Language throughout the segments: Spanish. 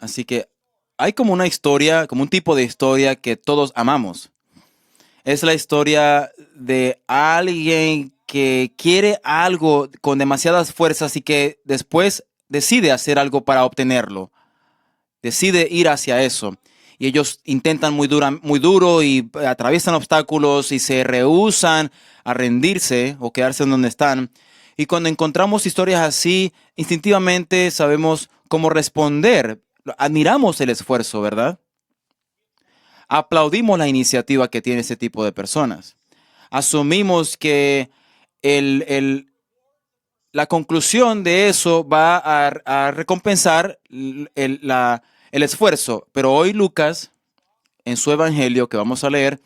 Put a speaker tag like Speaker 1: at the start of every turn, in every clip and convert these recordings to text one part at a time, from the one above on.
Speaker 1: Así que hay como una historia, como un tipo de historia que todos amamos. Es la historia de alguien que quiere algo con demasiadas fuerzas y que después decide hacer algo para obtenerlo. Decide ir hacia eso. Y ellos intentan muy duro y atraviesan obstáculos y se rehúsan a rendirse o quedarse en donde están. Y cuando encontramos historias así, instintivamente sabemos cómo responder. Admiramos el esfuerzo, ¿verdad? Aplaudimos la iniciativa que tiene ese tipo de personas. Asumimos que el, la conclusión de eso va a recompensar el esfuerzo. Pero hoy Lucas, en su evangelio que vamos a leer,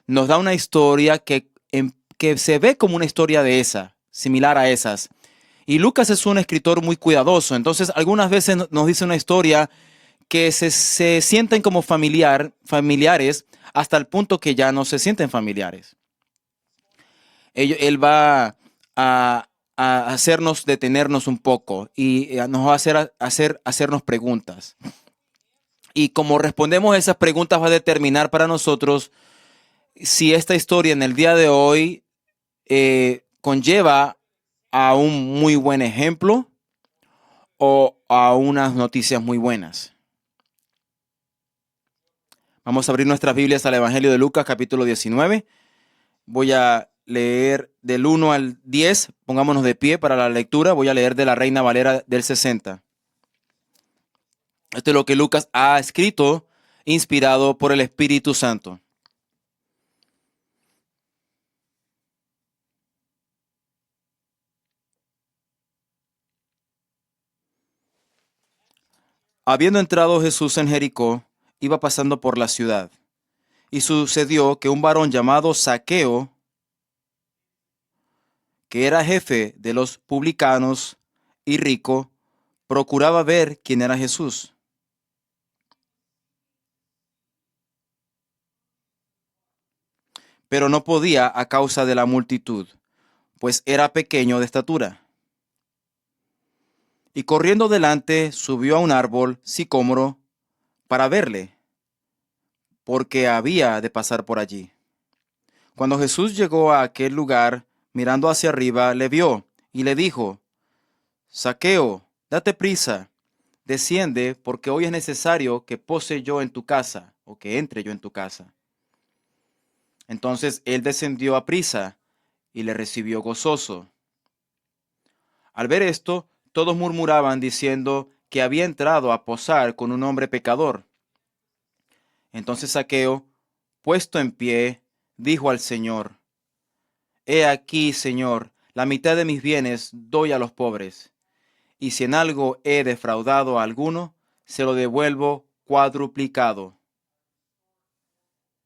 Speaker 1: nos da una historia que se ve como una historia de esa, similar a esas. Y Lucas es un escritor muy cuidadoso, entonces algunas veces nos dice una historia que se sienten como familiares hasta el punto que ya no se sienten familiares. Él va a, a hacernos detenernos un poco y nos va a hacernos preguntas. Y como respondemos a esas preguntas va a determinar para nosotros si esta historia en el día de hoy conlleva a un muy buen ejemplo o a unas noticias muy buenas. Vamos a abrir nuestras Biblias al Evangelio de Lucas, capítulo 19. Voy a leer del 1 al 10. Pongámonos de pie para la lectura. Voy a leer de la Reina Valera del 60. Esto es lo que Lucas ha escrito, inspirado por el Espíritu Santo. Habiendo entrado Jesús en Jericó, iba pasando por la ciudad. Y sucedió que un varón llamado Zaqueo, que era jefe de los publicanos y rico, procuraba ver quién era Jesús, pero no podía a causa de la multitud, pues era pequeño de estatura. Y corriendo delante, subió a un árbol sicómoro para verle, porque había de pasar por allí. Cuando Jesús llegó a aquel lugar, mirando hacia arriba, le vio y le dijo: Zaqueo, date prisa, desciende, porque hoy es necesario que pose yo en tu casa, o que entre yo en tu casa. Entonces él descendió a prisa y le recibió gozoso. Al ver esto, todos murmuraban diciendo que había entrado a posar con un hombre pecador. Entonces Zaqueo, puesto en pie, dijo al Señor: He aquí, Señor, la mitad de mis bienes doy a los pobres, y si en algo he defraudado a alguno, se lo devuelvo cuadruplicado.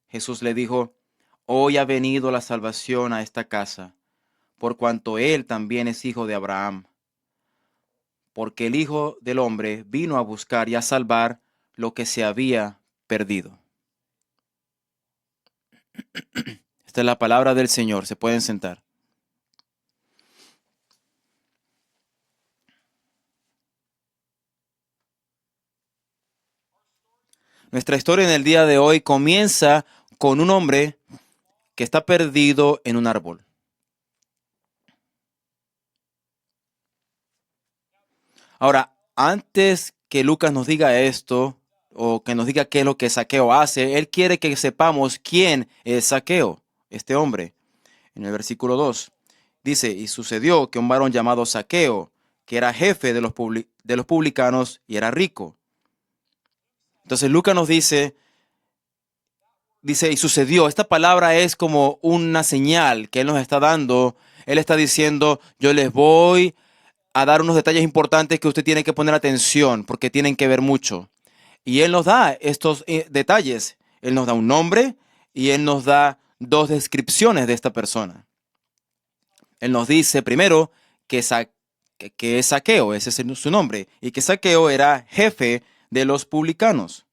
Speaker 1: Jesús le dijo: Hoy ha venido la salvación a esta casa, por cuanto él también es hijo de Abraham, porque el Hijo del Hombre vino a buscar y a salvar lo que se había perdido. Esta es la palabra del Señor. Se pueden sentar. Nuestra historia en el día de hoy comienza con un hombre que está perdido en un árbol. Ahora, antes que Lucas nos diga esto, o que nos diga qué es lo que Zaqueo hace, él quiere que sepamos quién es Zaqueo, este hombre. En el versículo 2 dice: y sucedió que un varón llamado Zaqueo, que era jefe de los publicanos y era rico. Entonces Lucas nos dice, y sucedió. Esta palabra es como una señal que él nos está dando. Él está diciendo: yo les voy a dar unos detalles importantes que usted tiene que poner atención porque tienen que ver mucho. Y él nos da estos detalles. Él nos da un nombre y él nos da dos descripciones de esta persona. Él nos dice primero que es Zaqueo, ese es su nombre, y que Zaqueo era jefe de los publicanos.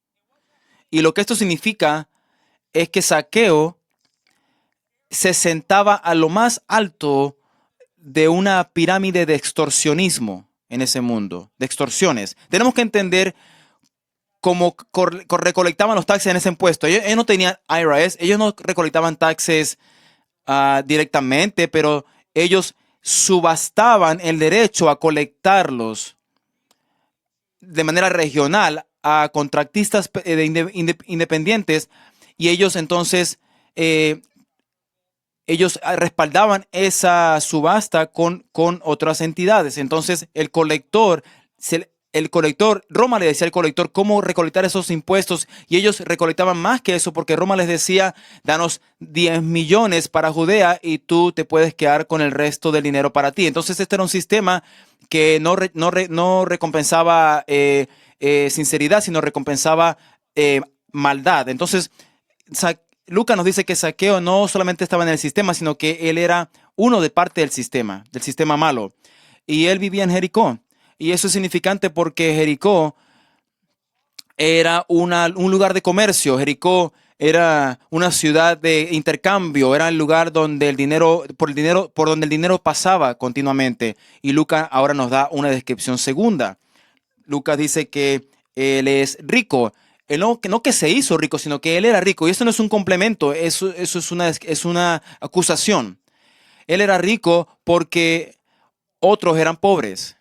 Speaker 1: Y lo que esto significa es que Zaqueo se sentaba a lo más alto de una pirámide de extorsionismo en ese mundo, de extorsiones. Tenemos que entender como recolectaban los taxes en ese impuesto. Ellos no tenían IRS, ellos no recolectaban taxes directamente, pero ellos subastaban el derecho a colectarlos de manera regional a contratistas independientes, y ellos entonces ellos respaldaban esa subasta con otras entidades. Entonces Roma le decía al colector cómo recolectar esos impuestos, y ellos recolectaban más que eso porque Roma les decía: danos 10 millones para Judea y tú te puedes quedar con el resto del dinero para ti. Entonces este era un sistema que no recompensaba sinceridad, sino recompensaba maldad. Entonces Lucas nos dice que Zaqueo no solamente estaba en el sistema, sino que él era uno de parte del sistema malo. Y él vivía en Jericó. Y eso es significante porque Jericó era un lugar de comercio. Jericó era una ciudad de intercambio. Era el lugar donde por donde el dinero pasaba continuamente. Y Lucas ahora nos da una descripción segunda. Lucas dice que él es rico. Él no que se hizo rico, sino que él era rico. Y eso no es un complemento, eso es una acusación. Él era rico porque otros eran pobres.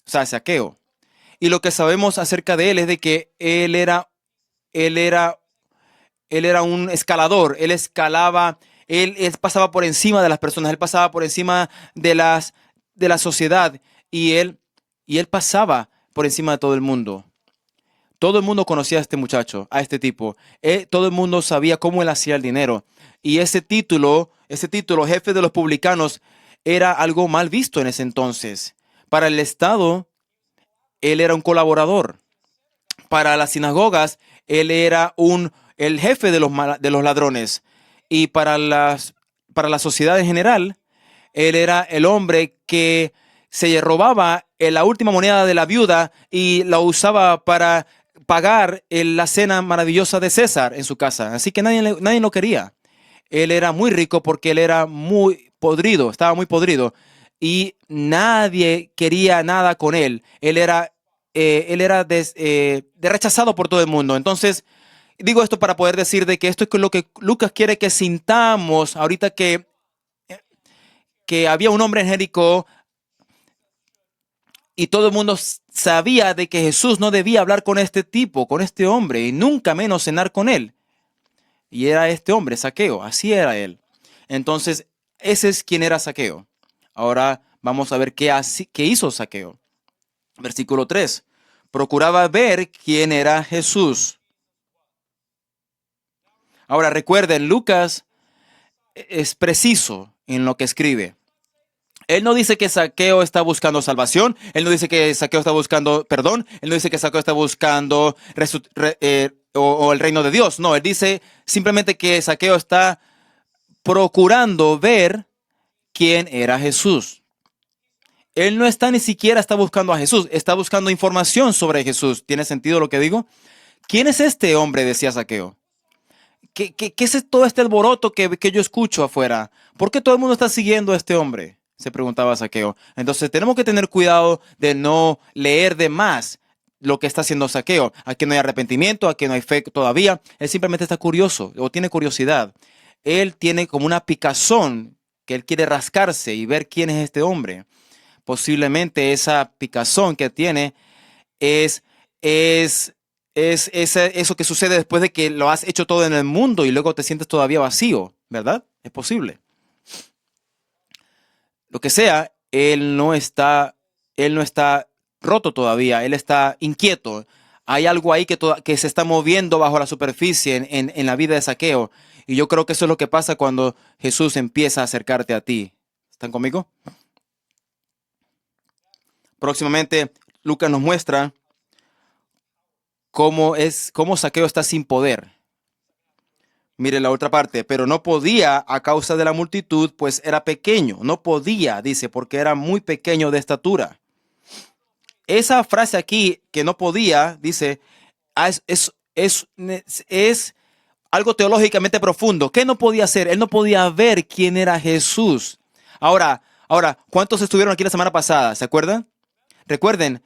Speaker 1: O sea, Zaqueo. Y lo que sabemos acerca de él es de que él era un escalador. Él escalaba, él pasaba por encima de las personas, él pasaba por encima de la sociedad, y él pasaba por encima de todo el mundo. Todo el mundo conocía a este muchacho, a este tipo. Todo el mundo sabía cómo él hacía el dinero. Y ese título, jefe de los publicanos, era algo mal visto en ese entonces. Para el Estado, él era un colaborador. Para las sinagogas, él era el jefe de los ladrones. Y para la sociedad en general, él era el hombre que se robaba la última moneda de la viuda y la usaba para pagar la cena maravillosa de César en su casa. Así que nadie lo quería. Él era muy rico porque él era muy podrido, estaba muy podrido, y nadie quería nada con él. Él era rechazado por todo el mundo. Entonces, digo esto para poder decir de que esto es lo que Lucas quiere que sintamos ahorita, que había un hombre en Jericó y todo el mundo sabía de que Jesús no debía hablar con este tipo, con este hombre, y nunca menos cenar con él. Y era este hombre, Zaqueo, así era él. Entonces, ese es quien era Zaqueo. Ahora vamos a ver qué hizo Zaqueo. Versículo 3. Procuraba ver quién era Jesús. Ahora recuerden, Lucas es preciso en lo que escribe. Él no dice que Zaqueo está buscando salvación. Él no dice que Zaqueo está buscando perdón. Él no dice que Zaqueo está buscando o el reino de Dios. No, él dice simplemente que Zaqueo está procurando ver quién era Jesús. Él no ni siquiera está buscando a Jesús. Está buscando información sobre Jesús. ¿Tiene sentido lo que digo? ¿Quién es este hombre?, decía Zaqueo. ¿Qué es todo este alboroto que yo escucho afuera? ¿Por qué todo el mundo está siguiendo a este hombre?, se preguntaba Zaqueo. Entonces tenemos que tener cuidado de no leer de más lo que está haciendo Zaqueo. Aquí no hay arrepentimiento, aquí no hay fe todavía. Él simplemente está curioso o tiene curiosidad. Él tiene como una picazón que él quiere rascarse y ver quién es este hombre. Posiblemente esa picazón que tiene es eso que sucede después de que lo has hecho todo en el mundo y luego te sientes todavía vacío, ¿verdad? Es posible. Lo que sea, él no está roto todavía, él está inquieto. Hay algo ahí que se está moviendo bajo la superficie en la vida de Zaqueo. Y yo creo que eso es lo que pasa cuando Jesús empieza a acercarte a ti. ¿Están conmigo? Próximamente, Lucas nos muestra cómo Zaqueo está sin poder. Mire la otra parte. Pero no podía a causa de la multitud, pues era pequeño. No podía, dice, porque era muy pequeño de estatura. Esa frase aquí, que no podía, dice, es algo teológicamente profundo. ¿Qué no podía hacer? Él no podía ver quién era Jesús. Ahora, ¿cuántos estuvieron aquí la semana pasada? ¿Se acuerdan? Recuerden,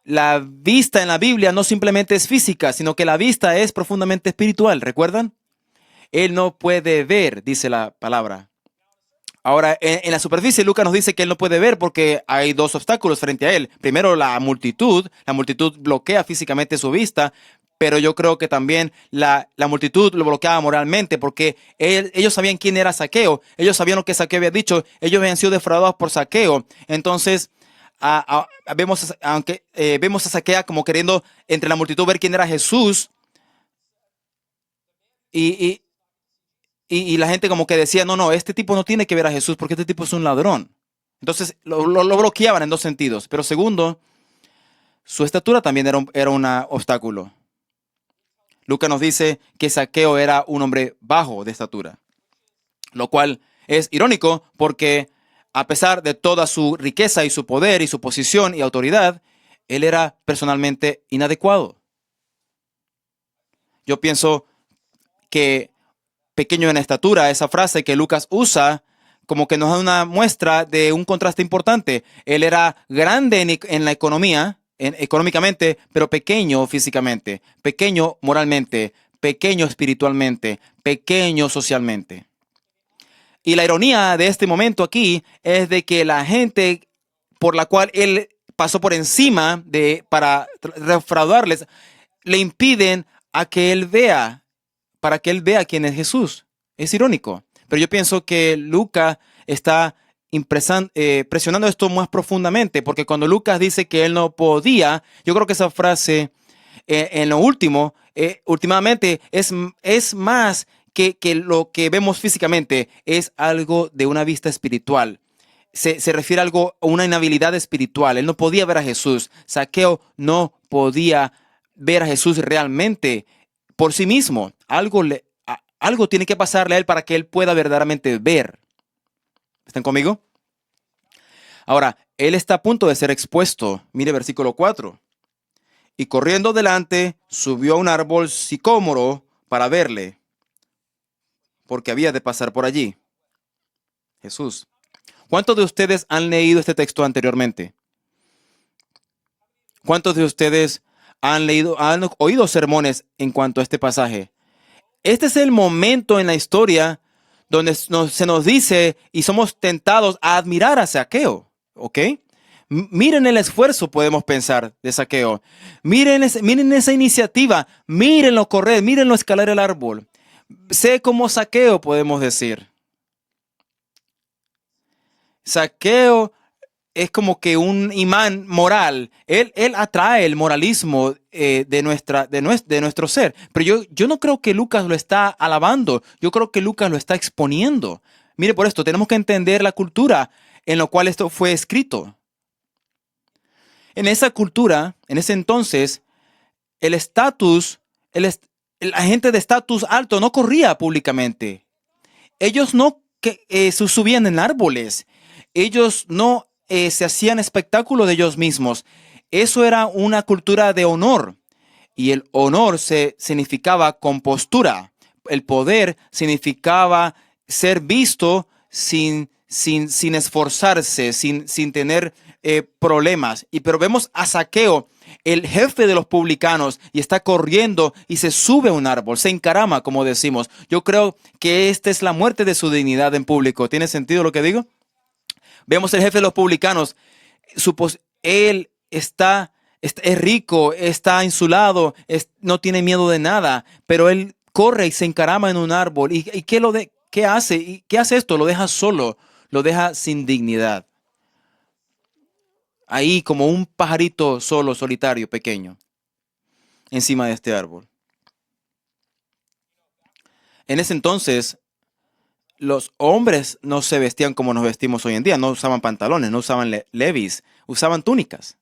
Speaker 1: la vista en la Biblia no simplemente es física, sino que la vista es profundamente espiritual. ¿Recuerdan? Él no puede ver, dice la palabra. Ahora, en la superficie, Lucas nos dice que él no puede ver porque hay dos obstáculos frente a él. Primero, la multitud bloquea físicamente su vista, pero yo creo que también la multitud lo bloqueaba moralmente porque ellos sabían quién era Zaqueo, ellos sabían lo que Zaqueo había dicho, ellos habían sido defraudados por Zaqueo. Entonces, vemos a Zaqueo como queriendo entre la multitud ver quién era Jesús y, y la gente como que decía, no, este tipo no tiene que ver a Jesús porque este tipo es un ladrón. Entonces lo bloqueaban en dos sentidos. Pero segundo, su estatura también era un obstáculo. Lucas nos dice que Zaqueo era un hombre bajo de estatura, lo cual es irónico porque a pesar de toda su riqueza y su poder y su posición y autoridad, él era personalmente inadecuado. Yo pienso que pequeño en estatura, esa frase que Lucas usa, como que nos da una muestra de un contraste importante. Él era grande en la economía, económicamente, pero pequeño físicamente, pequeño moralmente, pequeño espiritualmente, pequeño socialmente. Y la ironía de este momento aquí es de que la gente por la cual él pasó por encima para defraudarles, le impiden a que él vea para que él vea quién es Jesús. Es irónico, pero yo pienso que Lucas está presionando esto más profundamente, porque cuando Lucas dice que él no podía, yo creo que esa frase en lo último, últimamente es más que lo que vemos físicamente, es algo de una vista espiritual. Se refiere a algo, a una inhabilidad espiritual. Él no podía ver a Jesús. Zaqueo no podía ver a Jesús realmente por sí mismo. Algo tiene que pasarle a él para que él pueda verdaderamente ver. ¿Están conmigo? Ahora, él está a punto de ser expuesto. Mire versículo 4. Y corriendo delante, subió a un árbol sicómoro para verle, porque había de pasar por allí. Jesús. ¿Cuántos de ustedes han leído este texto anteriormente? ¿Cuántos de ustedes han oído sermones en cuanto a este pasaje? Este es el momento en la historia donde se nos dice y somos tentados a admirar a Zaqueo, ¿ok? Miren el esfuerzo, podemos pensar, de Zaqueo. Miren esa iniciativa, mírenlo correr, mírenlo escalar el árbol. Sé como Zaqueo, podemos decir. Zaqueo es como que un imán moral. Él atrae el moralismo de nuestro ser. Pero yo no creo que Lucas lo está alabando. Yo creo que Lucas lo está exponiendo. Mire, por esto tenemos que entender la cultura en la cual esto fue escrito. En esa cultura, en ese entonces, el estatus, la gente de estatus alto no corría públicamente. Ellos no subían en árboles. Ellos no se hacían espectáculo de ellos mismos. Eso era una cultura de honor. Y el honor significaba compostura. El poder significaba ser visto sin esforzarse, sin tener problemas. Pero vemos a Zaqueo, el jefe de los publicanos, y está corriendo y se sube a un árbol, se encarama, como decimos. Yo creo que esta es la muerte de su dignidad en público. ¿Tiene sentido lo que digo? Vemos el jefe de los publicanos. Él es rico, está insulado, no tiene miedo de nada, pero él corre y se encarama en un árbol. ¿Y qué hace? ¿Y qué hace esto? Lo deja solo, lo deja sin dignidad. Ahí como un pajarito solo, solitario, pequeño, encima de este árbol. En ese entonces, los hombres no se vestían como nos vestimos hoy en día. No usaban pantalones, no usaban levis, usaban túnicas.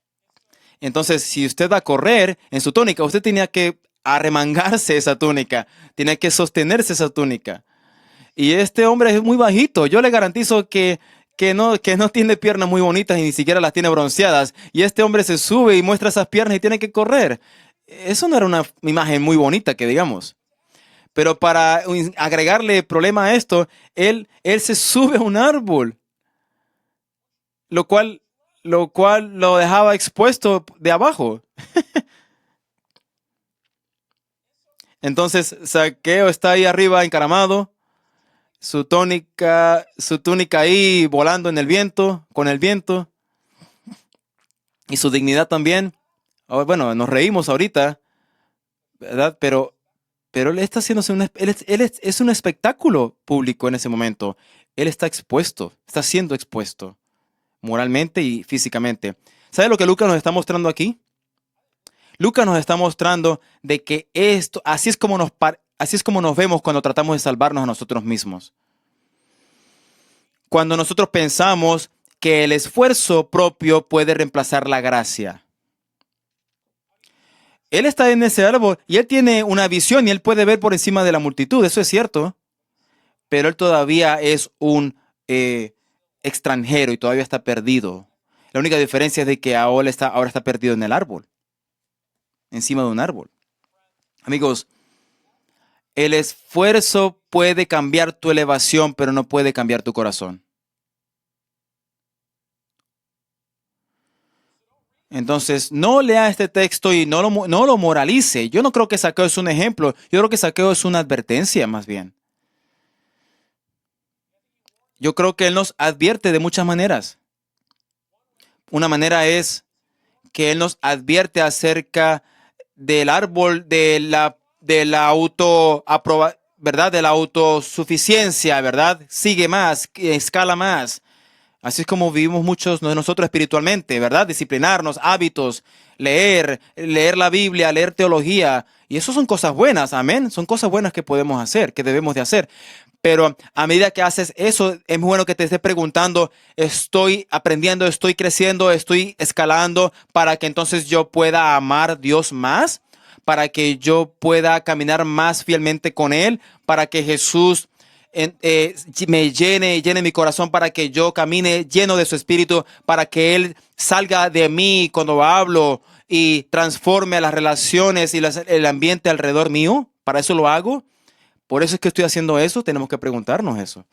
Speaker 1: Entonces, si usted va a correr en su túnica, usted tenía que arremangarse esa túnica, tenía que sostenerse esa túnica. Y este hombre es muy bajito. Yo le garantizo que no tiene piernas muy bonitas y ni siquiera las tiene bronceadas. Y este hombre se sube y muestra esas piernas y tiene que correr. Eso no era una imagen muy bonita, que digamos. Pero para agregarle problema a esto, él se sube a un árbol, lo cual lo cual lo dejaba expuesto de abajo. Entonces Zaqueo está ahí arriba encaramado, su túnica ahí volando en el viento, con el viento, y su dignidad también. Bueno, nos reímos ahorita, ¿verdad? Pero él está haciéndose es un espectáculo público en ese momento. Él está expuesto, está siendo expuesto, moralmente y físicamente. ¿Sabe lo que Lucas nos está mostrando aquí? Lucas nos está mostrando de que así es como nos vemos cuando tratamos de salvarnos a nosotros mismos. Cuando nosotros pensamos que el esfuerzo propio puede reemplazar la gracia. Él está en ese árbol y él tiene una visión y él puede ver por encima de la multitud, eso es cierto, pero él todavía es un extranjero y todavía está perdido. La única diferencia es de que ahora está perdido en el árbol, encima de un árbol. Amigos, el esfuerzo puede cambiar tu elevación, pero no puede cambiar tu corazón. Entonces, no lea este texto y no lo moralice. Yo no creo que Zaqueo es un ejemplo. Yo creo que Zaqueo es una advertencia más bien. Yo creo que él nos advierte de muchas maneras. Una manera es que él nos advierte acerca del árbol de la ¿verdad? De la autosuficiencia, ¿verdad? Sigue más, escala más. Así es como vivimos muchos de nosotros espiritualmente, ¿verdad? Disciplinarnos, hábitos, leer la Biblia, leer teología. Y eso son cosas buenas, amén. Son cosas buenas que podemos hacer, que debemos de hacer. Pero a medida que haces eso, es muy bueno que te estés preguntando, estoy aprendiendo, estoy creciendo, estoy escalando para que entonces yo pueda amar a Dios más, para que yo pueda caminar más fielmente con Él, para que Jesús me llene mi corazón, para que yo camine lleno de su espíritu, para que Él salga de mí cuando hablo y transforme a las relaciones y el ambiente alrededor mío. Para eso lo hago. Por eso es que estoy haciendo eso. Tenemos que preguntarnos eso.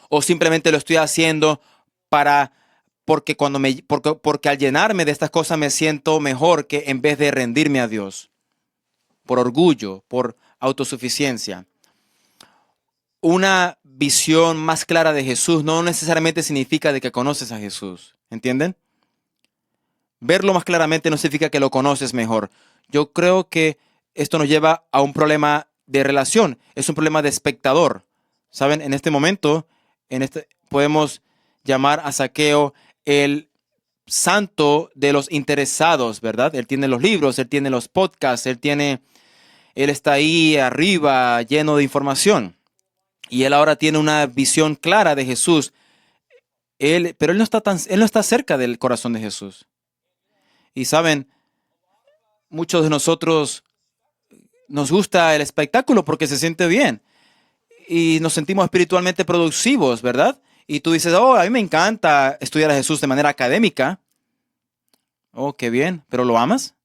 Speaker 1: O simplemente lo estoy haciendo para porque al llenarme de estas cosas me siento mejor, que en vez de rendirme a Dios por orgullo, por autosuficiencia. Una visión más clara de Jesús no necesariamente significa de que conoces a Jesús. ¿Entienden? Verlo más claramente no significa que lo conoces mejor. Yo creo que esto nos lleva a un problema de relación. Es un problema de espectador. ¿Saben? En este momento, podemos llamar a Zaqueo el santo de los interesados, ¿verdad? Él tiene los libros, él tiene los podcasts, él está ahí arriba lleno de información. Y él ahora tiene una visión clara de Jesús. Pero él no está cerca del corazón de Jesús. Y saben, muchos de nosotros nos gusta el espectáculo porque se siente bien. Y nos sentimos espiritualmente productivos, ¿verdad? Y tú dices, oh, a mí me encanta estudiar a Jesús de manera académica. Oh, qué bien. ¿Pero lo amas?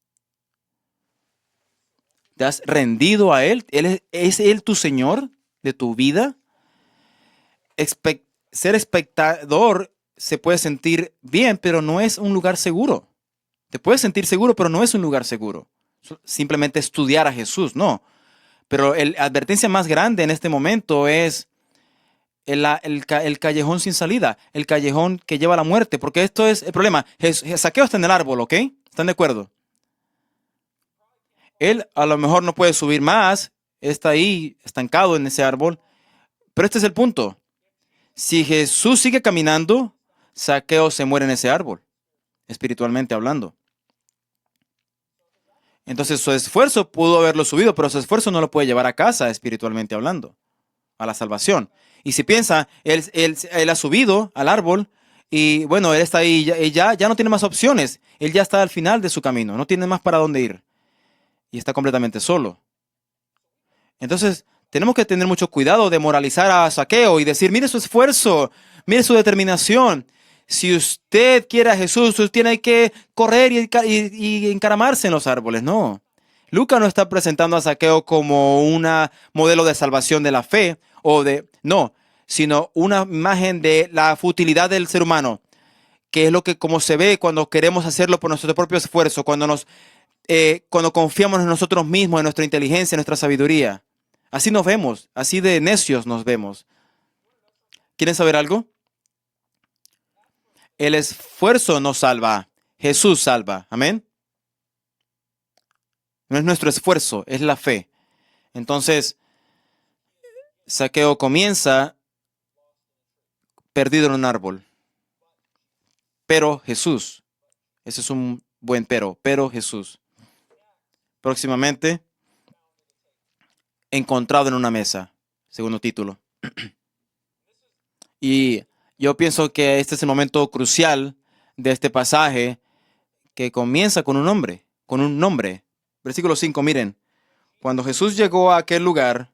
Speaker 1: ¿Te has rendido a Él? ¿Es Él tu Señor de tu vida? Ser espectador se puede sentir bien, pero no es un lugar seguro. Te puedes sentir seguro, pero no es un lugar seguro. Simplemente estudiar a Jesús, no. Pero la advertencia más grande en este momento es el callejón sin salida, el callejón que lleva a la muerte, porque esto es el problema. Zaqueo está en el árbol, ¿ok? ¿Están de acuerdo? Él a lo mejor no puede subir más, está ahí estancado en ese árbol, pero este es el punto. Si Jesús sigue caminando, Zaqueo se muere en ese árbol, espiritualmente hablando. Entonces su esfuerzo pudo haberlo subido, pero su esfuerzo no lo puede llevar a casa, espiritualmente hablando, a la salvación. Y si piensa, él ha subido al árbol y bueno, él está ahí y ya no tiene más opciones. Él ya está al final de su camino, no tiene más para dónde ir. Y está completamente solo. Entonces, tenemos que tener mucho cuidado de moralizar a Zaqueo y decir, mire su esfuerzo, mire su determinación. Si usted quiere a Jesús, usted tiene que correr y encaramarse en los árboles. No. Lucas no está presentando a Zaqueo como una modelo de salvación de la fe no, sino una imagen de la futilidad del ser humano, que es lo que como se ve cuando queremos hacerlo por nuestro propio esfuerzo, cuando confiamos en nosotros mismos, en nuestra inteligencia, en nuestra sabiduría. Así nos vemos, así de necios nos vemos. ¿Quieren saber algo? El esfuerzo no salva, Jesús salva. Amén. No es nuestro esfuerzo, es la fe. Entonces, Zaqueo comienza perdido en un árbol. Pero Jesús, ese es un buen pero Jesús. Próximamente, encontrado en una mesa, segundo título. Y yo pienso que este es el momento crucial de este pasaje que comienza con un nombre. Versículo 5, miren. Cuando Jesús llegó a aquel lugar,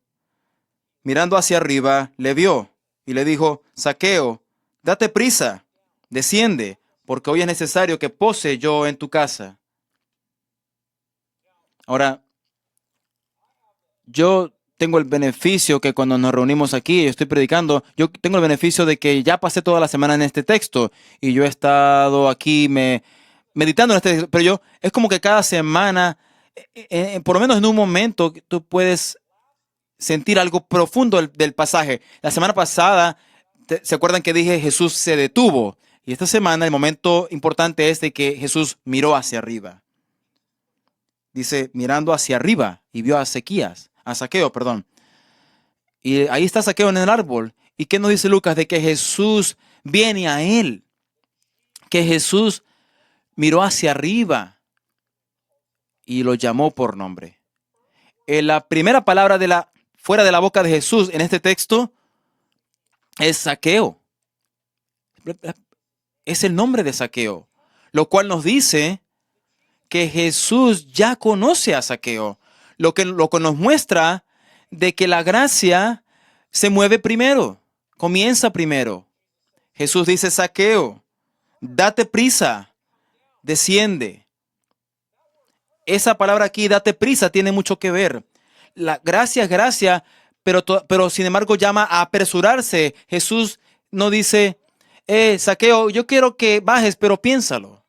Speaker 1: mirando hacia arriba, le vio y le dijo, Zaqueo, date prisa, desciende, porque hoy es necesario que pose yo en tu casa. Ahora, yo tengo el beneficio que cuando nos reunimos aquí, yo estoy predicando, yo tengo el beneficio de que ya pasé toda la semana en este texto y yo he estado aquí meditando en este texto, pero es como que cada semana, por lo menos en un momento, tú puedes sentir algo profundo del pasaje. La semana pasada, ¿se acuerdan que dije Jesús se detuvo? Y esta semana el momento importante es de que Jesús miró hacia arriba. Dice, mirando hacia arriba y vio a Zaqueo, perdón. Y ahí está Zaqueo en el árbol. ¿Y qué nos dice Lucas? De que Jesús viene a él. Que Jesús miró hacia arriba y lo llamó por nombre. La primera palabra fuera de la boca de Jesús en este texto es Zaqueo. Es el nombre de Zaqueo, lo cual nos dice que Jesús ya conoce a Zaqueo, lo que nos muestra de que la gracia se mueve primero, comienza primero. Jesús dice, Zaqueo, date prisa, desciende. Esa palabra aquí, date prisa, tiene mucho que ver. La gracia es gracia, pero sin embargo llama a apresurarse. Jesús no dice, Zaqueo, yo quiero que bajes, pero piénsalo.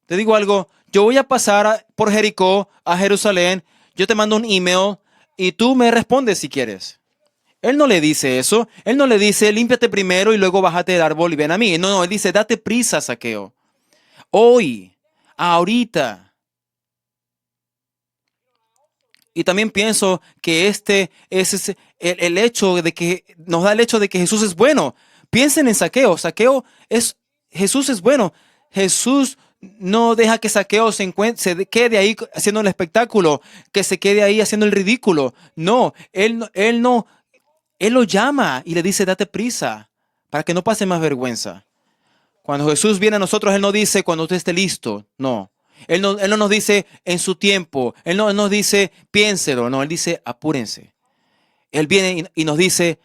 Speaker 1: Te digo algo, yo voy a pasar por Jericó a Jerusalén, yo te mando un email y tú me respondes si quieres. Él no le dice eso, él no le dice, límpiate primero y luego bájate del árbol y ven a mí. No, él dice, date prisa, Zaqueo. Hoy, ahorita. Y también pienso que este es el hecho de que nos da el hecho de que Jesús es bueno. Piensen en Zaqueo. Jesús es bueno. Jesús no deja que Zaqueo se quede ahí haciendo el espectáculo, que se quede ahí haciendo el ridículo. No, él lo llama y le dice, date prisa, para que no pase más vergüenza. Cuando Jesús viene a nosotros, Él no dice cuando usted esté listo. No. Él no nos dice en su tiempo. Él no nos dice piénselo. No, Él dice apúrense. Él viene y nos dice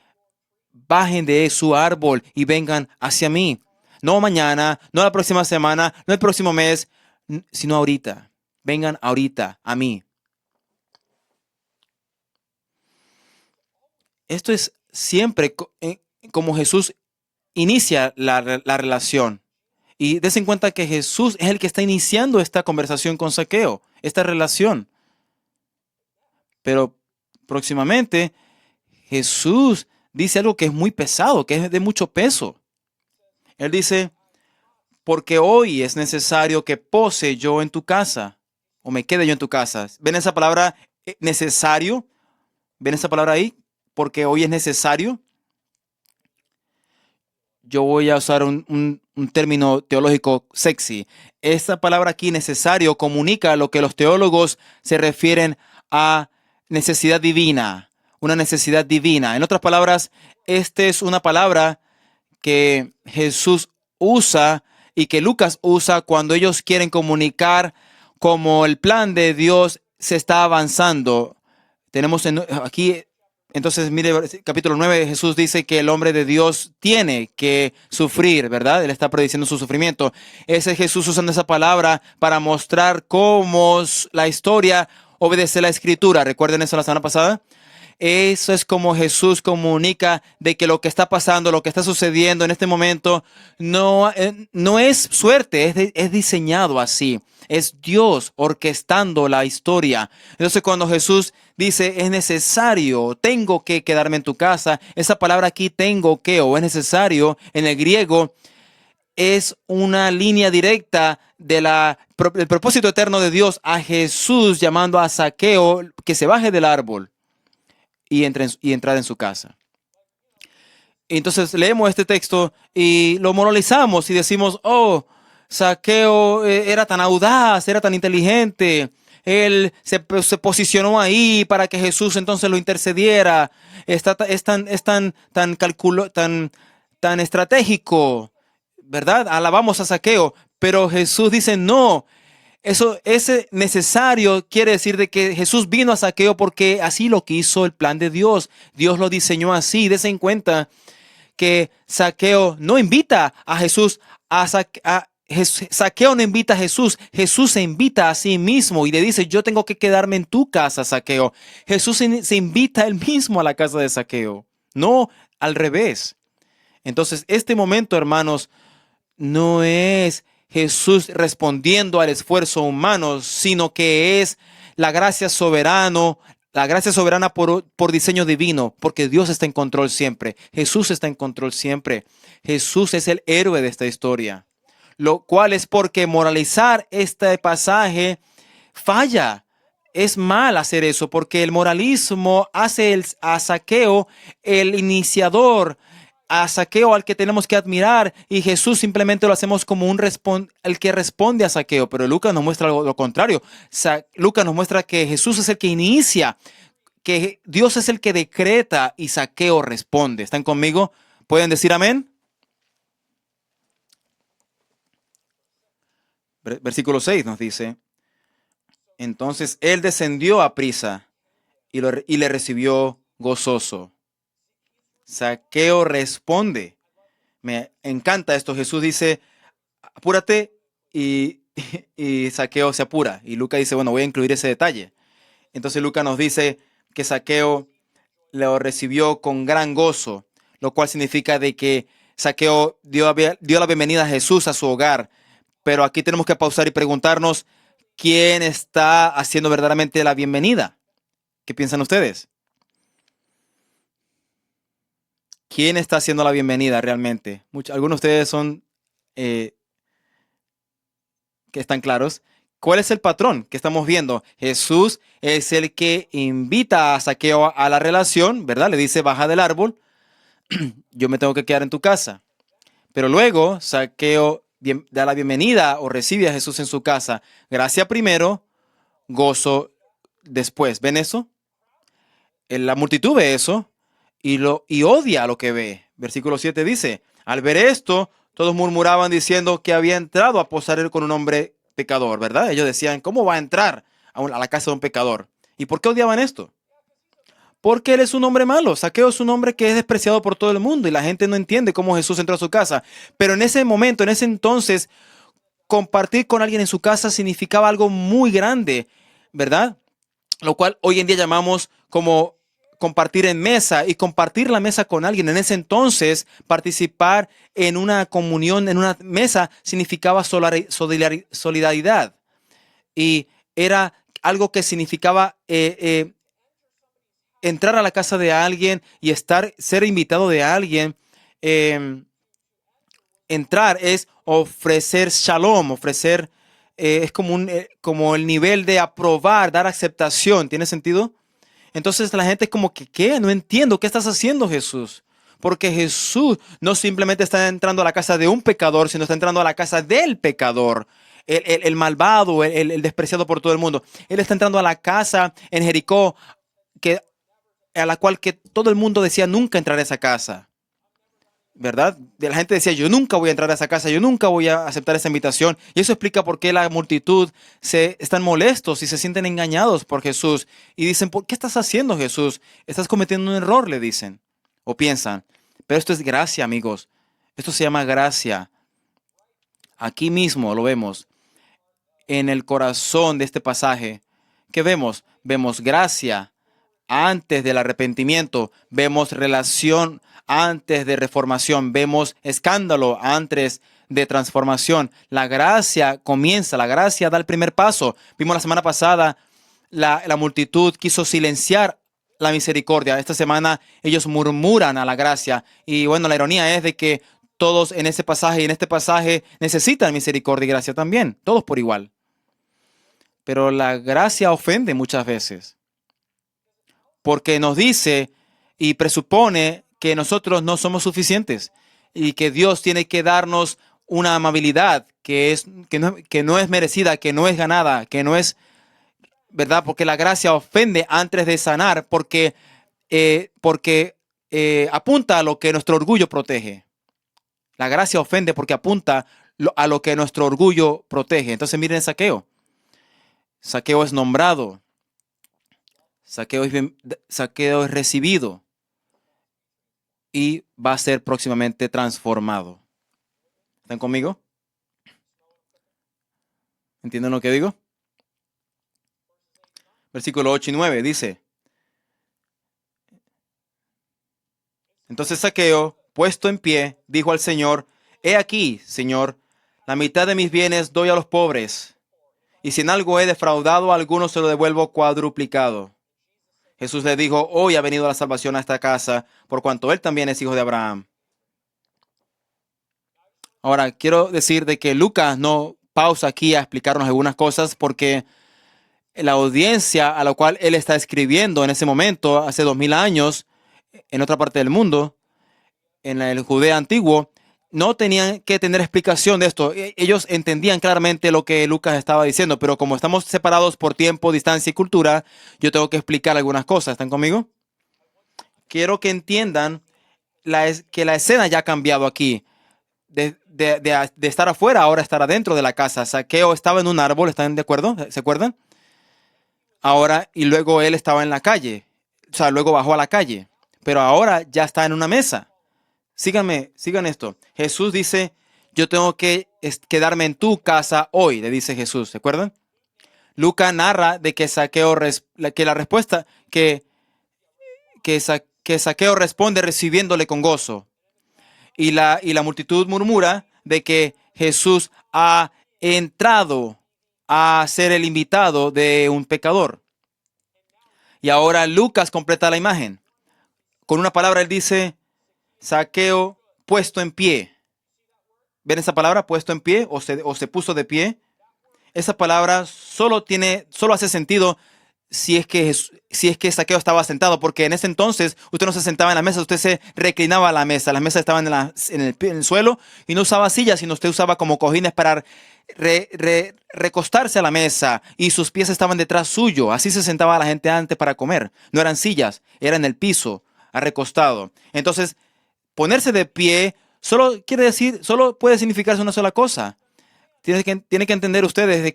Speaker 1: bajen de su árbol y vengan hacia mí. No mañana, no la próxima semana, no el próximo mes, sino ahorita. Vengan ahorita a mí. Esto es siempre como Jesús inicia la relación. Y des en cuenta que Jesús es el que está iniciando esta conversación con Zaqueo, esta relación. Pero próximamente Jesús dice algo que es muy pesado, que es de mucho peso. Él dice, porque hoy es necesario que pose yo en tu casa, o me quede yo en tu casa. ¿Ven esa palabra necesario? ¿Ven esa palabra ahí? Porque hoy es necesario. Yo voy a usar un término teológico sexy. Esta palabra aquí, necesario, comunica lo que los teólogos se refieren a necesidad divina, una necesidad divina. En otras palabras, esta es una palabra que Jesús usa y que Lucas usa cuando ellos quieren comunicar cómo el plan de Dios se está avanzando. Tenemos aquí... Entonces, mire, capítulo 9, Jesús dice que el hombre de Dios tiene que sufrir, ¿verdad? Él está prediciendo su sufrimiento. Ese es Jesús usando esa palabra para mostrar cómo la historia obedece la escritura. ¿Recuerden eso la semana pasada? Eso es como Jesús comunica de que lo que está pasando, lo que está sucediendo en este momento, no es suerte, es diseñado así. Es Dios orquestando la historia. Entonces cuando Jesús dice, es necesario, tengo que quedarme en tu casa, esa palabra aquí, tengo que, o es necesario, en el griego, es una línea directa del propósito eterno de Dios a Jesús llamando a Zaqueo que se baje del árbol y entrar en su casa. Entonces leemos este texto y lo moralizamos y decimos, oh, Zaqueo era tan audaz, era tan inteligente, él se posicionó ahí para que Jesús entonces lo intercediera, tan estratégico, ¿verdad? Alabamos a Zaqueo, pero Jesús dice, no, eso, ese necesario quiere decir de que Jesús vino a Zaqueo porque así lo quiso el plan de Dios. Dios lo diseñó así. Dese en cuenta que Zaqueo no invita a Jesús, Zaqueo no invita a Jesús, Jesús se invita a sí mismo y le dice, yo tengo que quedarme en tu casa, Zaqueo. Jesús se invita él mismo a la casa de Zaqueo, no al revés. Entonces, este momento, hermanos, no es Jesús respondiendo al esfuerzo humano, sino que es la gracia soberana por diseño divino, porque Dios está en control siempre. Jesús está en control siempre. Jesús es el héroe de esta historia, lo cual es porque moralizar este pasaje falla. Es mal hacer eso porque el moralismo hace a Zaqueo el iniciador, a Zaqueo al que tenemos que admirar, y Jesús simplemente lo hacemos como el que responde a Zaqueo, pero Lucas nos muestra lo contrario. Lucas nos muestra que Jesús es el que inicia, que Dios es el que decreta y Zaqueo responde. ¿Están conmigo? ¿Pueden decir amén? Versículo 6 nos dice, entonces él descendió a prisa y le recibió gozoso. Zaqueo responde. Me encanta esto. Jesús dice, apúrate y, y Zaqueo se apura. Y Lucas dice, bueno, voy a incluir ese detalle. Entonces Lucas nos dice que Zaqueo lo recibió con gran gozo, lo cual significa de que Zaqueo dio la bienvenida a Jesús a su hogar. Pero aquí tenemos que pausar y preguntarnos, ¿quién está haciendo verdaderamente la bienvenida? ¿Qué piensan ustedes? ¿Quién está haciendo la bienvenida realmente? Algunos de ustedes son eh, que están claros. ¿Cuál es el patrón que estamos viendo? Jesús es el que invita a Zaqueo a la relación, ¿verdad? Le dice, baja del árbol, yo me tengo que quedar en tu casa. Pero luego Zaqueo da la bienvenida o recibe a Jesús en su casa. Gracia primero, gozo después. ¿Ven eso? La multitud ve eso y odia lo que ve. Versículo 7 dice, al ver esto, todos murmuraban diciendo que había entrado a posar él con un hombre pecador, ¿verdad? Ellos decían, ¿cómo va a entrar a la casa de un pecador? ¿Y por qué odiaban esto? Porque él es un hombre malo. Zaqueo es un hombre que es despreciado por todo el mundo y la gente no entiende cómo Jesús entró a su casa. Pero en ese momento, en ese entonces, compartir con alguien en su casa significaba algo muy grande, ¿verdad? Lo cual hoy en día llamamos como compartir en mesa, y compartir la mesa con alguien. En ese entonces, participar en una comunión, en una mesa, significaba solidaridad. Y era algo que significaba entrar a la casa de alguien y ser invitado de alguien. eh, Entrar es ofrecer shalom, es como el nivel de aprobar, dar aceptación. ¿Tiene sentido? Entonces la gente es como que, ¿qué? No entiendo, ¿qué estás haciendo, Jesús? Porque Jesús no simplemente está entrando a la casa de un pecador, sino está entrando a la casa del pecador, el malvado, el despreciado por todo el mundo. Él está entrando a la casa en Jericó, a la cual que todo el mundo decía nunca entrar a esa casa, ¿verdad? La gente decía, yo nunca voy a entrar a esa casa, yo nunca voy a aceptar esa invitación. Y eso explica por qué la multitud están molestos y se sienten engañados por Jesús. Y dicen, ¿por qué estás haciendo, Jesús? Estás cometiendo un error, le dicen. O piensan. Pero esto es gracia, amigos. Esto se llama gracia. Aquí mismo lo vemos, en el corazón de este pasaje. ¿Qué vemos? Vemos gracia antes del arrepentimiento, vemos relación antes de reformación, vemos escándalo antes de transformación. La gracia comienza, la gracia da el primer paso. Vimos la semana pasada, la multitud quiso silenciar la misericordia. Esta semana ellos murmuran a la gracia. Y bueno, la ironía es de que todos en ese pasaje y en este pasaje necesitan misericordia y gracia también, todos por igual. Pero la gracia ofende muchas veces, porque nos dice y presupone que nosotros no somos suficientes y que Dios tiene que darnos una amabilidad que no es merecida, que no es ganada, que no es verdad, porque la gracia ofende antes de sanar, porque apunta a lo que nuestro orgullo protege. La gracia ofende porque apunta a lo que nuestro orgullo protege. Entonces miren Zaqueo. Zaqueo es nombrado. Zaqueo es recibido y va a ser próximamente transformado. ¿Están conmigo? ¿Entienden lo que digo? Versículo 8 y 9 dice: Entonces Zaqueo, puesto en pie, dijo al Señor: He aquí, Señor, la mitad de mis bienes doy a los pobres, y si en algo he defraudado a alguno, se lo devuelvo cuadruplicado. Jesús le dijo: Hoy ha venido la salvación a esta casa, por cuanto él también es hijo de Abraham. Ahora, quiero decir de que Lucas no pausa aquí a explicarnos algunas cosas, porque la audiencia a la cual él está escribiendo en ese momento, hace 2000 años, en otra parte del mundo, en el Judea antiguo, no tenían que tener explicación de esto. Ellos entendían claramente lo que Lucas estaba diciendo, pero como estamos separados por tiempo, distancia y cultura, yo tengo que explicar algunas cosas. ¿Están conmigo? Quiero que entiendan que la escena ya ha cambiado aquí. De estar afuera, ahora estar adentro de la casa. Zaqueo estaba en un árbol, ¿están de acuerdo? ¿Se acuerdan? Ahora, y luego él estaba en la calle. O sea, luego bajó a la calle. Pero ahora ya está en una mesa. Sigan esto. Jesús dice: yo tengo que quedarme en tu casa hoy, le dice Jesús. ¿Se acuerdan? Lucas narra de que Zaqueo, que la respuesta, que Zaqueo responde recibiéndole con gozo. Y la multitud murmura de que Jesús ha entrado a ser el invitado de un pecador. Y ahora Lucas completa la imagen. Con una palabra él dice: Zaqueo puesto en pie. ¿Ven esa palabra, puesto en pie, o se puso de pie? Esa palabra solo hace sentido si es que Zaqueo estaba sentado, porque en ese entonces usted no se sentaba en la mesa, usted se reclinaba a la mesa. Las mesas estaban en el suelo y no usaba sillas, sino usted usaba como cojines para recostarse a la mesa, y sus pies estaban detrás suyo. Así se sentaba la gente antes para comer. No eran sillas, era en el piso, recostado. Entonces, ponerse de pie solo puede significarse una sola cosa. Tiene que entender ustedes de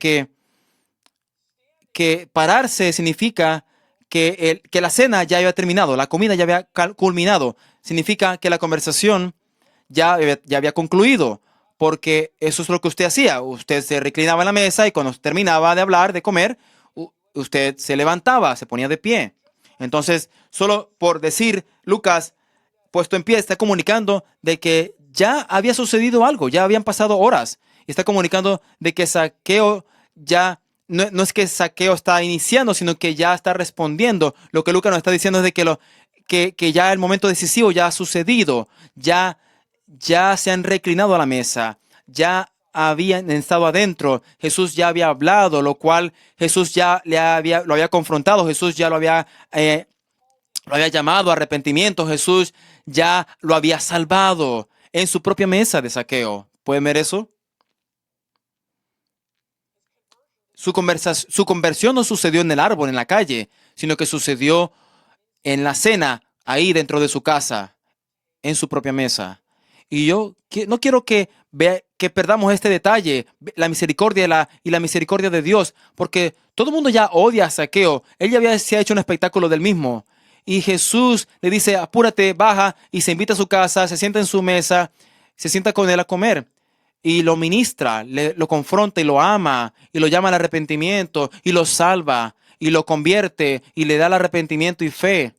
Speaker 1: que pararse significa que la cena ya había terminado, la comida ya había culminado. Significa que la conversación ya había concluido, porque eso es lo que usted hacía. Usted se reclinaba en la mesa y cuando terminaba de hablar, de comer, usted se levantaba, se ponía de pie. Entonces, solo por decir Lucas puesto en pie, está comunicando de que ya había sucedido algo, ya habían pasado horas. Y está comunicando de que Zaqueo ya, no es que Zaqueo está iniciando, sino que ya está respondiendo. Lo que Lucas nos está diciendo es de que ya el momento decisivo ya ha sucedido, ya se han reclinado a la mesa, ya habían estado adentro. Jesús ya había hablado, lo cual Jesús ya lo había confrontado, Jesús ya lo había llamado a arrepentimiento, Jesús ya lo había salvado en su propia mesa de Zaqueo. ¿Pueden ver eso? Su conversión no sucedió en el árbol, en la calle, sino que sucedió en la cena, ahí dentro de su casa, en su propia mesa. Y yo no quiero que perdamos este detalle, la misericordia y la misericordia de Dios, porque todo el mundo ya odia a Zaqueo. Él ya se ha hecho un espectáculo del mismo. Y Jesús le dice: apúrate, baja, y se invita a su casa, se sienta en su mesa, se sienta con él a comer. Y lo ministra, lo confronta y lo ama, y lo llama al arrepentimiento, y lo salva, y lo convierte y le da el arrepentimiento y fe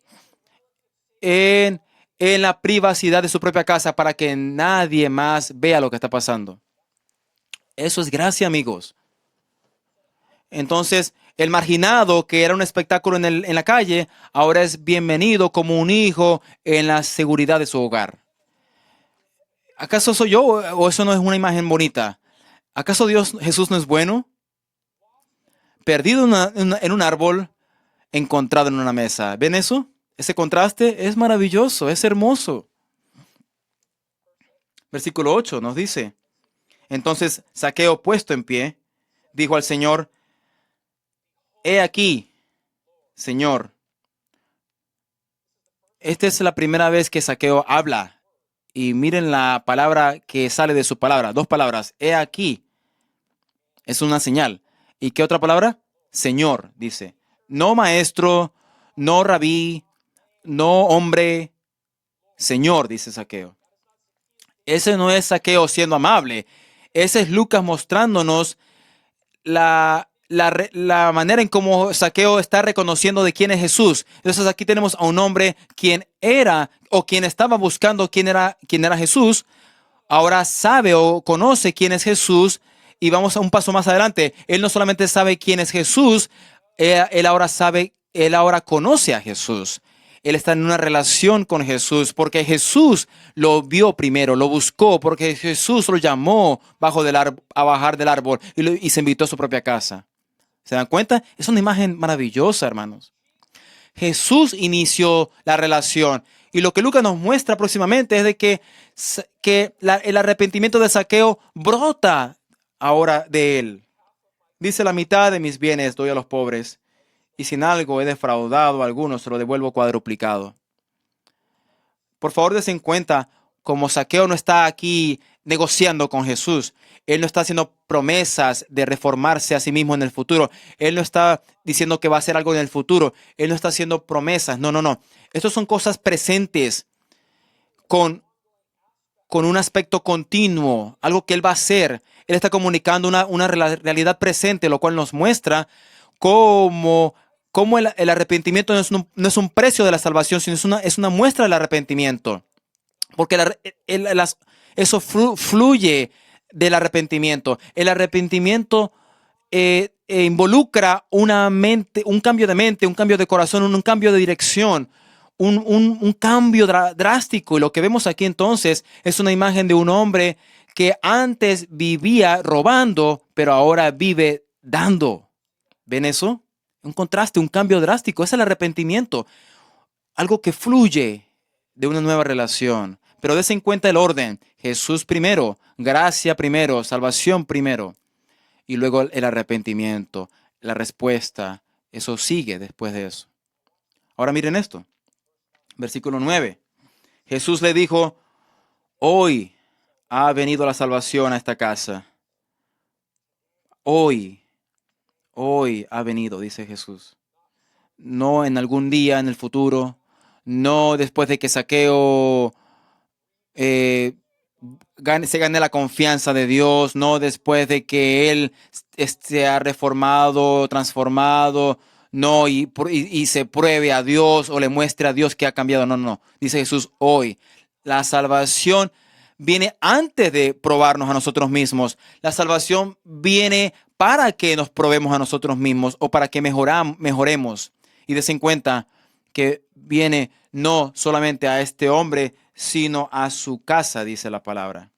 Speaker 1: en, en la privacidad de su propia casa para que nadie más vea lo que está pasando. Eso es gracia, amigos. Entonces, el marginado, que era un espectáculo en la calle, ahora es bienvenido como un hijo en la seguridad de su hogar. ¿Acaso soy yo o eso no es una imagen bonita? ¿Acaso Jesús no es bueno? Perdido en un árbol, encontrado en una mesa. ¿Ven eso? Ese contraste es maravilloso, es hermoso. Versículo 8 nos dice, entonces Zaqueo, puesto en pie, dijo al Señor, he aquí, Señor. Esta es la primera vez que Zaqueo habla. Y miren la palabra que sale de su palabra. Dos palabras. He aquí. Es una señal. ¿Y qué otra palabra? Señor, dice. No maestro, no rabí, no hombre. Señor, dice Zaqueo. Ese no es Zaqueo siendo amable. Ese es Lucas mostrándonos la manera en cómo Zaqueo está reconociendo de quién es Jesús. Entonces aquí tenemos a un hombre quien era o quien estaba buscando quién era Jesús. Ahora sabe o conoce quién es Jesús y vamos a un paso más adelante. Él no solamente sabe quién es Jesús, él ahora conoce a Jesús. Él está en una relación con Jesús porque Jesús lo vio primero, lo buscó, porque Jesús lo llamó a bajar del árbol y se invitó a su propia casa. ¿Se dan cuenta? Es una imagen maravillosa, hermanos. Jesús inició la relación. Y lo que Lucas nos muestra próximamente es de que el arrepentimiento de Zaqueo brota ahora de él. Dice, la mitad de mis bienes doy a los pobres, y si en algo he defraudado a algunos, se lo devuelvo cuadruplicado. Por favor, des en cuenta, como Zaqueo no está aquí negociando con Jesús. Él no está haciendo promesas de reformarse a sí mismo en el futuro. Él no está diciendo que va a hacer algo en el futuro. Él no está haciendo promesas. No, no, no. Estas son cosas presentes con un aspecto continuo, algo que él va a hacer. Él está comunicando una realidad presente, lo cual nos muestra cómo el arrepentimiento no es un precio de la salvación, sino es una muestra del arrepentimiento. Porque eso fluye del arrepentimiento. El arrepentimiento involucra un cambio de mente, un cambio de corazón, un cambio de dirección, un cambio drástico. Y lo que vemos aquí entonces es una imagen de un hombre que antes vivía robando, pero ahora vive dando. ¿Ven eso? Un contraste, un cambio drástico. Es el arrepentimiento. Algo que fluye de una nueva relación. Pero des en cuenta el orden. Jesús primero, gracia primero, salvación primero. Y luego el arrepentimiento, la respuesta. Eso sigue después de eso. Ahora miren esto. Versículo 9. Jesús le dijo, hoy ha venido la salvación a esta casa. Hoy ha venido, dice Jesús. No en algún día en el futuro. No después de que Zaqueo se gane la confianza de Dios, no después de que él se ha reformado, transformado, no, y se pruebe a Dios o le muestre a Dios que ha cambiado. No, no, dice Jesús hoy. La salvación viene antes de probarnos a nosotros mismos. La salvación viene para que nos probemos a nosotros mismos o para que mejoremos. Y des en cuenta que viene no solamente a este hombre, sino a su casa, dice la palabra.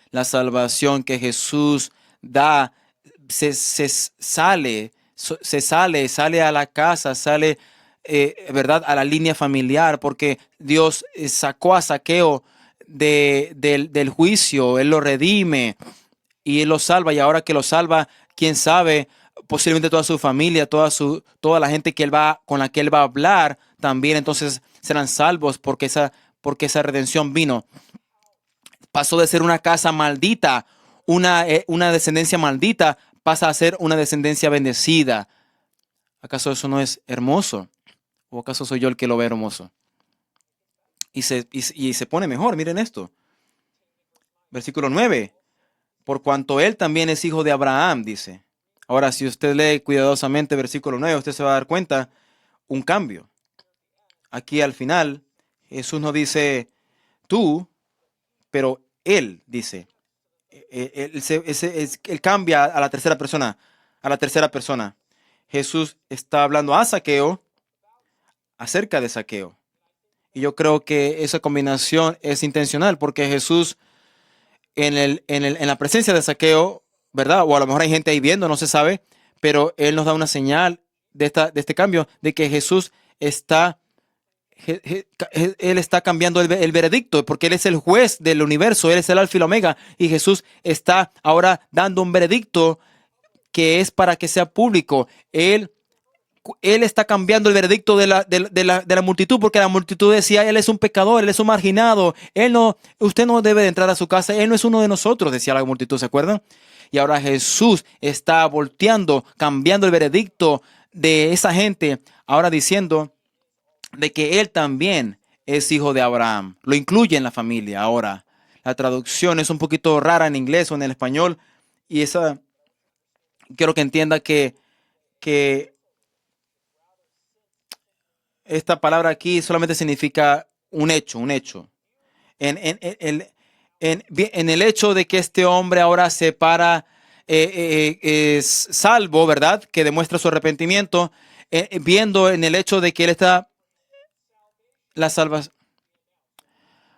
Speaker 1: La salvación que Jesús da sale a la casa, sale, ¿verdad?, a la línea familiar, porque Dios sacó a Zaqueo del juicio, Él lo redime y Él lo salva, y ahora que lo salva, quién sabe, posiblemente toda su familia, toda la gente con la que Él va a hablar, también entonces serán salvos porque esa redención vino. Pasó de ser una casa maldita, una descendencia maldita, pasa a ser una descendencia bendecida. ¿Acaso eso no es hermoso? ¿O acaso soy yo el que lo ve hermoso? Y se pone mejor, miren esto. Versículo 9. Por cuanto él también es hijo de Abraham, dice. Ahora, si usted lee cuidadosamente versículo 9, usted se va a dar cuenta un cambio. Aquí al final, Jesús no dice tú, pero él dice. Él cambia a la tercera persona. A la tercera persona. Jesús está hablando a Zaqueo acerca de Zaqueo. Y yo creo que esa combinación es intencional porque Jesús en la presencia de Zaqueo, ¿verdad? O a lo mejor hay gente ahí viendo, no se sabe, pero él nos da una señal de este cambio, de que Jesús está, él está cambiando el veredicto, porque él es el juez del universo, él es el alfa y el omega, y Jesús está ahora dando un veredicto que es para que sea público. Él está cambiando el veredicto de la multitud, porque la multitud decía, él es un pecador, él es un marginado, usted no debe de entrar a su casa, él no es uno de nosotros, decía la multitud, ¿se acuerdan? Y ahora Jesús está volteando, cambiando el veredicto de esa gente, ahora diciendo de que él también es hijo de Abraham. Lo incluye en la familia ahora. La traducción es un poquito rara en inglés o en el español, y quiero que entienda que esta palabra aquí solamente significa un hecho, un hecho. En el hecho de que este hombre ahora se para, es salvo, ¿verdad? Que demuestra su arrepentimiento, viendo en el hecho de que él está la salvación.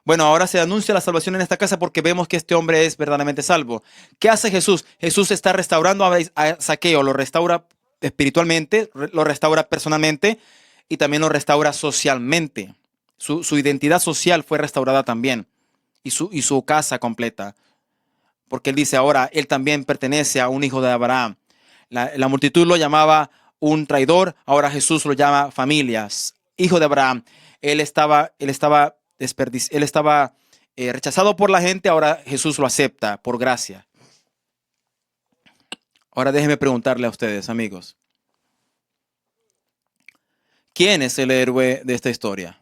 Speaker 1: Bueno, ahora se anuncia la salvación en esta casa porque vemos que este hombre es verdaderamente salvo. ¿Qué hace Jesús? Jesús está restaurando a Zaqueo, lo restaura espiritualmente, lo restaura personalmente y también lo restaura socialmente. Su identidad social fue restaurada también y su casa completa. Porque él dice ahora, él también pertenece a un hijo de Abraham. La multitud lo llamaba un traidor, ahora Jesús lo llama familias, hijo de Abraham. Él estaba rechazado por la gente, ahora Jesús lo acepta por gracia. Ahora déjenme preguntarle a ustedes, amigos, ¿quién es el héroe de esta historia?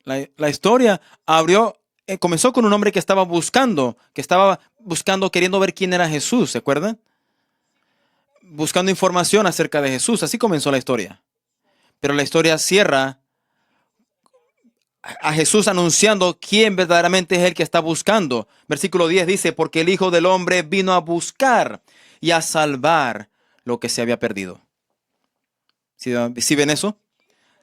Speaker 1: La historia comenzó con un hombre que estaba buscando, queriendo ver quién era Jesús, ¿se acuerdan? Buscando información acerca de Jesús, así comenzó la historia. Pero la historia cierra a Jesús anunciando quién verdaderamente es el que está buscando. Versículo 10 dice, porque el Hijo del Hombre vino a buscar y a salvar lo que se había perdido. ¿Sí ven eso?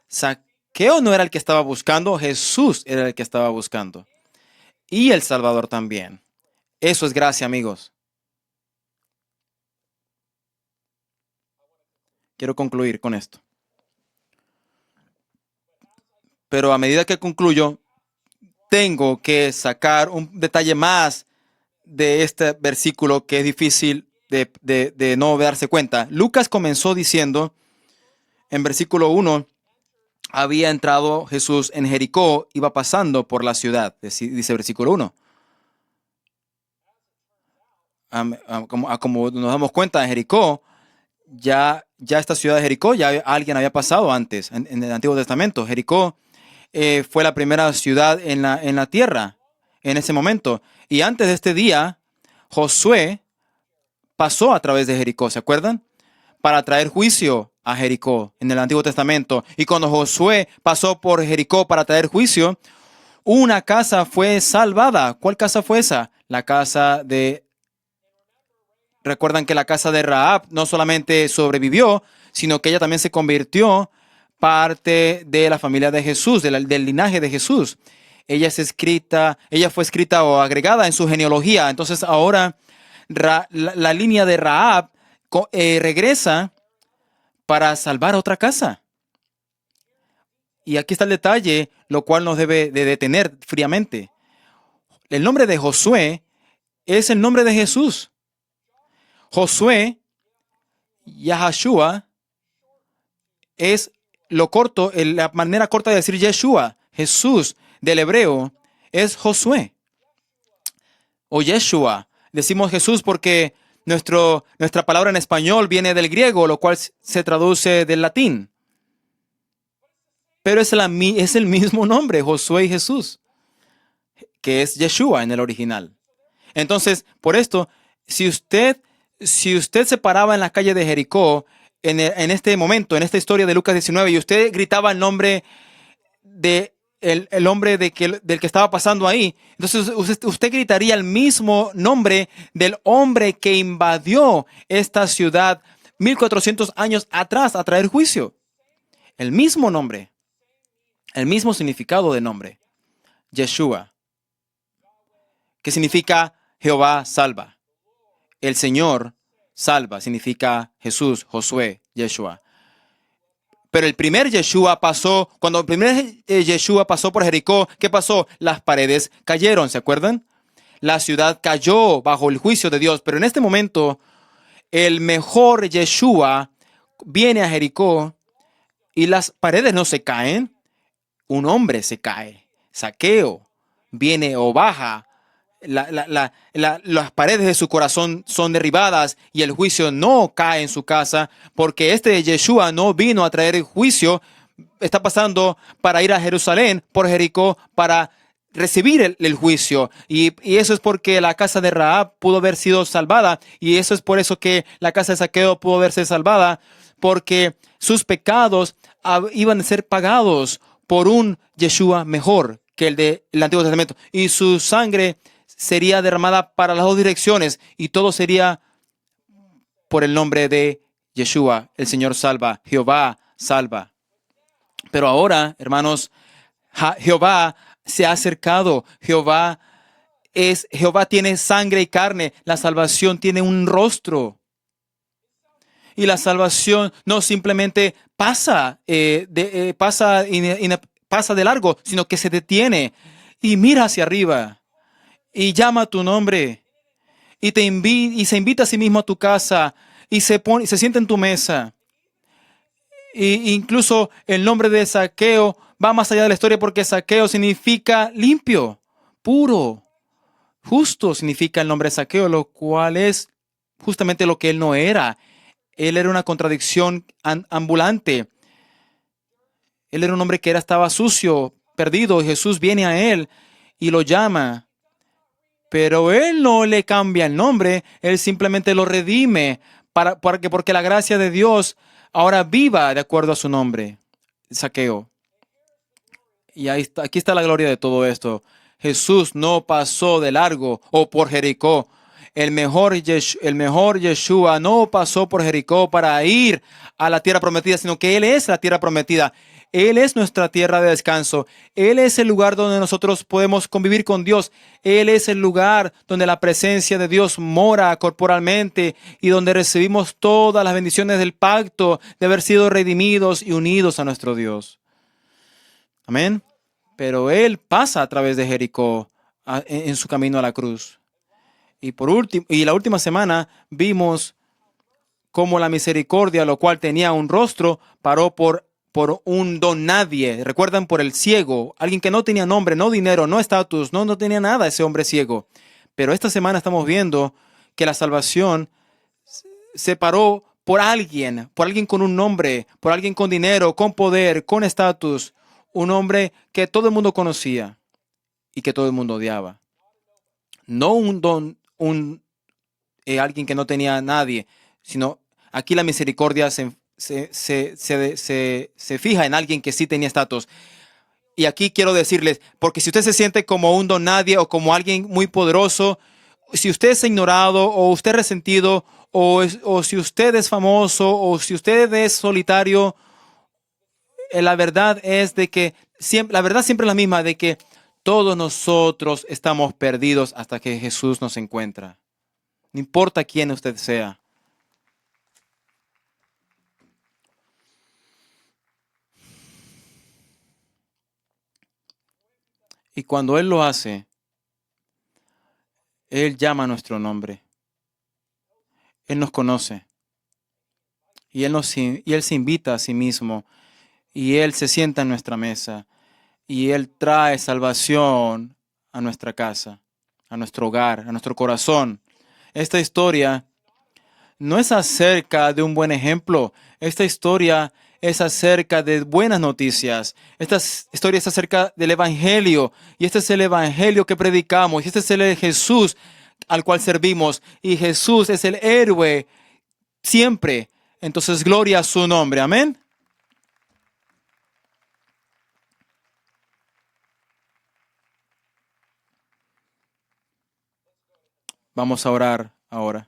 Speaker 1: Saqueo no era el que estaba buscando, Jesús era el que estaba buscando. Y el Salvador también. Eso es gracia, amigos. Quiero concluir con esto. Pero a medida que concluyo, tengo que sacar un detalle más de este versículo que es difícil de no darse cuenta. Lucas comenzó diciendo en versículo 1, había entrado Jesús en Jericó, iba pasando por la ciudad, dice versículo 1. Como nos damos cuenta, en Jericó, ya esta ciudad de Jericó, ya alguien había pasado antes, en el Antiguo Testamento. Jericó fue la primera ciudad en la tierra en ese momento. Y antes de este día, Josué pasó a través de Jericó, ¿se acuerdan? Para traer juicio a Jericó en el Antiguo Testamento. Y cuando Josué pasó por Jericó para traer juicio, una casa fue salvada. ¿Cuál casa fue esa? Recuerdan que la casa de Rahab no solamente sobrevivió, sino que ella también se convirtió parte de la familia de Jesús, del linaje de Jesús. Ella fue escrita o agregada en su genealogía. Entonces ahora la línea de Rahab regresa para salvar otra casa. Y aquí está el detalle, lo cual nos debe de detener fríamente. El nombre de Josué es el nombre de Jesús. Josué, Yahashua, es la manera corta de decir Yeshua. Jesús del hebreo es Josué o Yeshua. Decimos Jesús porque nuestra palabra en español viene del griego, lo cual se traduce del latín. Pero es el mismo nombre, Josué y Jesús, que es Yeshua en el original. Entonces, por esto, si usted se paraba en la calle de Jericó, en este momento, en esta historia de Lucas 19, y usted gritaba el nombre de el hombre del que estaba pasando ahí, entonces usted gritaría el mismo nombre del hombre que invadió esta ciudad 1400 años atrás a traer juicio. El mismo nombre, el mismo significado de nombre, Yeshua, que significa Jehová salva. El Señor salva, significa Jesús, Josué, Yeshua. Pero el primer Yeshua pasó, cuando el primer Yeshua pasó por Jericó, ¿qué pasó? Las paredes cayeron, ¿se acuerdan? La ciudad cayó bajo el juicio de Dios. Pero en este momento, el mejor Yeshua viene a Jericó y las paredes no se caen. Un hombre se cae. Zaqueo viene o baja. Las paredes de su corazón son derribadas y el juicio no cae en su casa porque este Yeshua no vino a traer el juicio. Está pasando para ir a Jerusalén por Jericó para recibir el juicio. Y eso es porque la casa de Rahab pudo haber sido salvada. Y eso es por eso que la casa de Zaqueo pudo haberse salvada, porque sus pecados iban a ser pagados por un Yeshua mejor que el del Antiguo Testamento. Y su sangre sería derramada para las dos direcciones y todo sería por el nombre de Yeshua, el Señor salva, Jehová salva. Pero ahora, hermanos, Jehová se ha acercado. Jehová tiene sangre y carne. La salvación tiene un rostro. Y la salvación no simplemente pasa de largo, sino que se detiene y mira hacia arriba y llama tu nombre y se invita a sí mismo a tu casa y se sienta en tu mesa. Y incluso el nombre de Zaqueo va más allá de la historia, porque Zaqueo significa limpio, puro, justo significa el nombre de Zaqueo, lo cual es justamente lo que él no era. Él era una contradicción ambulante. Él era un hombre que estaba sucio, perdido, y Jesús viene a él y lo llama. Pero él no le cambia el nombre, él simplemente lo redime porque la gracia de Dios ahora viva de acuerdo a su nombre, Zaqueo. Y aquí está la gloria de todo esto. Jesús no pasó de largo o por Jericó. El mejor Yeshua no pasó por Jericó para ir a la tierra prometida, sino que Él es la tierra prometida. Él es nuestra tierra de descanso. Él es el lugar donde nosotros podemos convivir con Dios. Él es el lugar donde la presencia de Dios mora corporalmente y donde recibimos todas las bendiciones del pacto de haber sido redimidos y unidos a nuestro Dios. Amén. Pero Él pasa a través de Jericó en su camino a la cruz. Y la última semana vimos cómo la misericordia, lo cual tenía un rostro, paró por un don nadie. ¿Recuerdan? Por el ciego, alguien que no tenía nombre, no dinero, no estatus, no tenía nada, ese hombre ciego. Pero esta semana estamos viendo que la salvación se paró por alguien con un nombre, por alguien con dinero, con poder, con estatus, un hombre que todo el mundo conocía y que todo el mundo odiaba. No alguien que no tenía nadie, sino aquí la misericordia se fija en alguien que sí tenía estatus. Y aquí quiero decirles, porque si usted se siente como un don nadie o como alguien muy poderoso, si usted es ignorado o usted es resentido o si usted es famoso o si usted es solitario, la verdad es de que la verdad siempre es la misma, de que todos nosotros estamos perdidos hasta que Jesús nos encuentra. No importa quién usted sea. Y cuando Él lo hace, Él llama nuestro nombre. Él nos conoce. Y Él se invita a sí mismo. Y Él se sienta en nuestra mesa. Y Él trae salvación a nuestra casa, a nuestro hogar, a nuestro corazón. Esta historia no es acerca de un buen ejemplo. Esta historia es acerca de buenas noticias. Esta historia es acerca del Evangelio. Y este es el Evangelio que predicamos. Y este es el Jesús al cual servimos. Y Jesús es el héroe siempre. Entonces, gloria a su nombre. Amén. Vamos a orar ahora.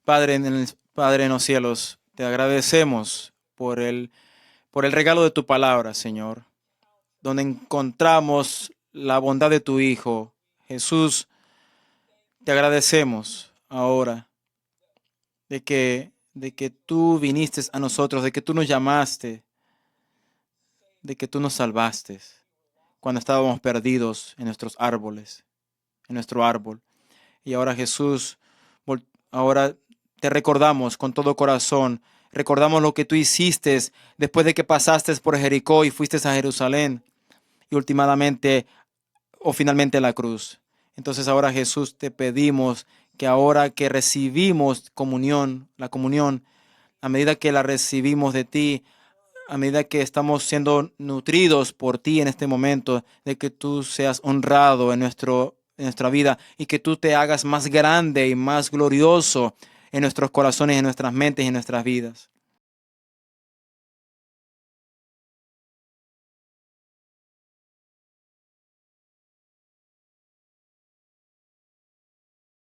Speaker 1: Padre en los cielos, te agradecemos por el regalo de tu palabra, Señor, donde encontramos la bondad de tu Hijo. Jesús, te agradecemos ahora de que tú viniste a nosotros, de que tú nos llamaste, de que tú nos salvaste cuando estábamos perdidos en nuestros árboles, en nuestro árbol. Y ahora Jesús, ahora te recordamos con todo corazón, recordamos lo que tú hiciste después de que pasaste por Jericó y fuiste a Jerusalén y últimamente o finalmente a la cruz. Entonces ahora Jesús te pedimos que ahora que recibimos comunión, la comunión, a medida que la recibimos de ti, a medida que estamos siendo nutridos por ti en este momento, de que tú seas honrado en nuestra vida y que tú te hagas más grande y más glorioso en nuestros corazones, en nuestras mentes y en nuestras vidas.